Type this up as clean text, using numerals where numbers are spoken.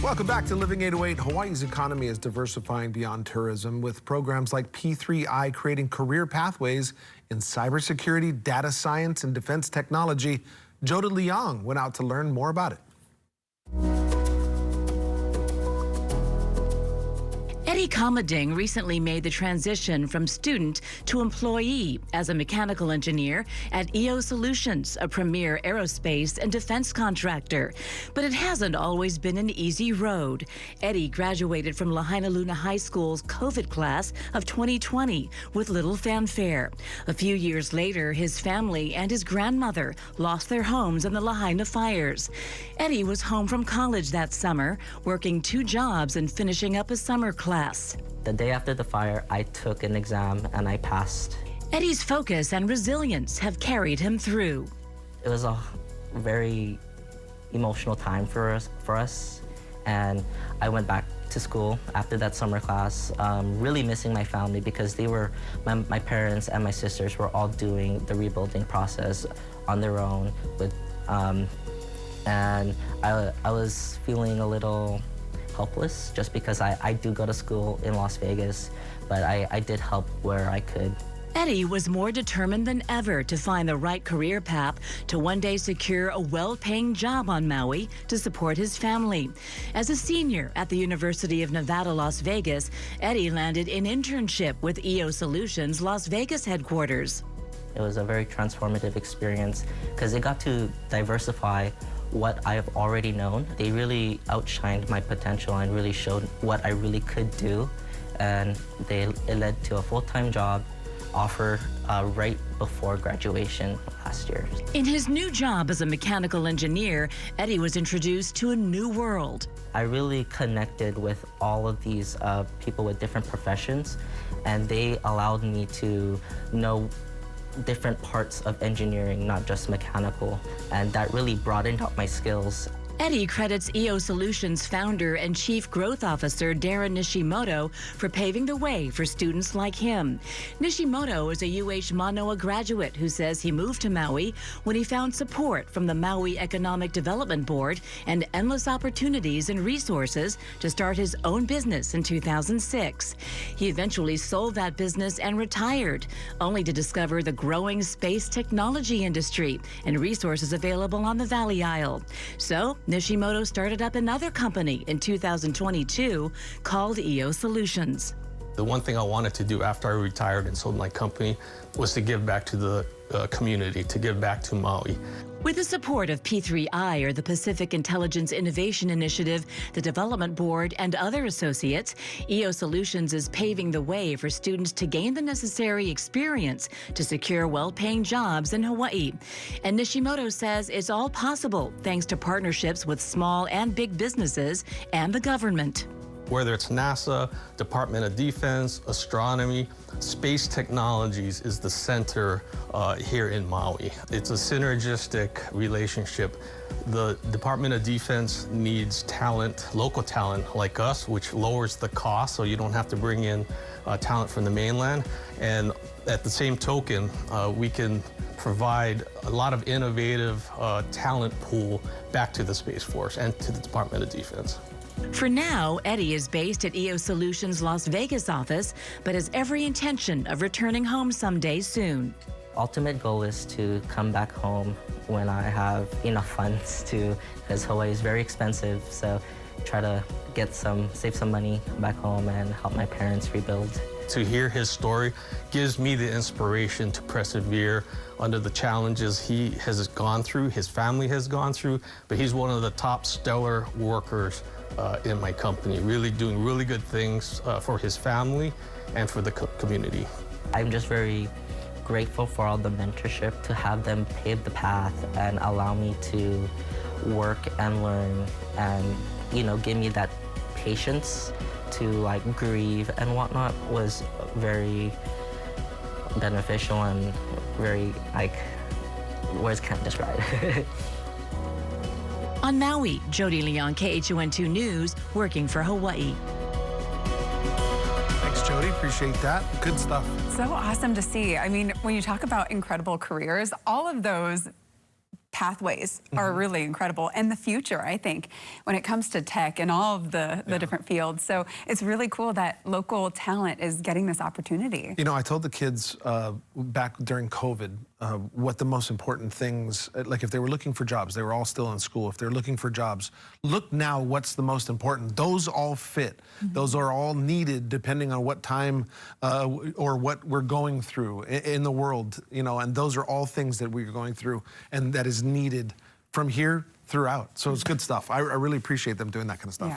Welcome back to Living 808. Hawaii's economy is diversifying beyond tourism with programs like P3I creating career pathways in cybersecurity, data science, and defense technology. Jody Leong went out to learn more about it. Eddy Cabading recently made the transition from student to employee as a mechanical engineer at EO Solutions, a premier aerospace and defense contractor. But it hasn't always been an easy road. Eddy graduated from Lahainaluna High School's COVID class of 2020 with little fanfare. A few years later, his family and his grandmother lost their homes in the Lahaina fires. Eddy was home from college that summer, working 2 jobs and finishing up a summer class. The day after the fire, I took an exam and I passed. Eddy's focus and resilience have carried him through. It was a very emotional time for us, and I went back to school after that summer class, really missing my family because they were, my parents and my sisters were all doing the rebuilding process on their own, and I was feeling a little helpless just because I do go to school in Las Vegas, but I did help where I could. Eddy was more determined than ever to find the right career path to one day secure a well-paying job on Maui to support his family. As a senior at the University of Nevada, Las Vegas, Eddy landed an internship with EO Solutions Las Vegas headquarters. It was a very transformative experience because it got to diversify what I've already known. They really outshined my potential and really showed what I really could do. And it led to a full-time job offer right before graduation last year. In his new job as a mechanical engineer, Eddy was introduced to a new world. I really connected with all of these people with different professions, and they allowed me to know different parts of engineering, not just mechanical, and that really broadened out my skills. Eddy credits EO Solutions founder and chief growth officer Daron Nishimoto for paving the way for students like him. Nishimoto is a UH Manoa graduate who says he moved to Maui when he found support from the Maui Economic Development Board and endless opportunities and resources to start his own business in 2006. He eventually sold that business and retired, only to discover the growing space technology industry and resources available on the Valley Isle. So Nishimoto started up another company in 2022 called EO Solutions. The one thing I wanted to do after I retired and sold my company was to give back to the community, to give back to Maui. With the support of P3I, or the Pacific Intelligence Innovation Initiative, the Development Board, and other associates, EO Solutions is paving the way for students to gain the necessary experience to secure well-paying jobs in Hawaii. And Nishimoto says it's all possible thanks to partnerships with small and big businesses and the government. Whether it's NASA, Department of Defense, astronomy, space technologies is the center here in Maui. It's a synergistic relationship. The Department of Defense needs talent, local talent like us, which lowers the cost so you don't have to bring in talent from the mainland. And at the same token, we can provide a lot of innovative talent pool back to the Space Force and to the Department of Defense. For now, Eddy is based at EO Solutions' Las Vegas office, but has every intention of returning home someday soon. Ultimate goal is to come back home when I have enough funds to, because Hawaii is very expensive, so try to save some money back home and help my parents rebuild. To hear his story gives me the inspiration to persevere under the challenges he has gone through, his family has gone through, but he's one of the top stellar workers in my company, really doing really good things for his family and for the community. I'm just very grateful for all the mentorship, to have them pave the path and allow me to work and learn and, you know, give me that patience to like grieve and whatnot was very beneficial and very, like, words can't describe. On Maui, Jody Leong, KHON2 News, working for Hawaii. Thanks, Jody. Appreciate that. Good stuff. So awesome to see. I mean, when you talk about incredible careers, all of those pathways are really incredible, and the future, I think, when it comes to tech and all of the different fields. So it's really cool that local talent is getting this opportunity. You know, I told the kids back during COVID what the most important things, like if they were looking for jobs, they were all still in school. If they're looking for jobs, look now what's the most important. Those all fit. Those are all needed depending on what time or what we're going through in the world, you know, and those are all things that we're going through and that is needed from here throughout. So it's good stuff. I really appreciate them doing that kind of stuff.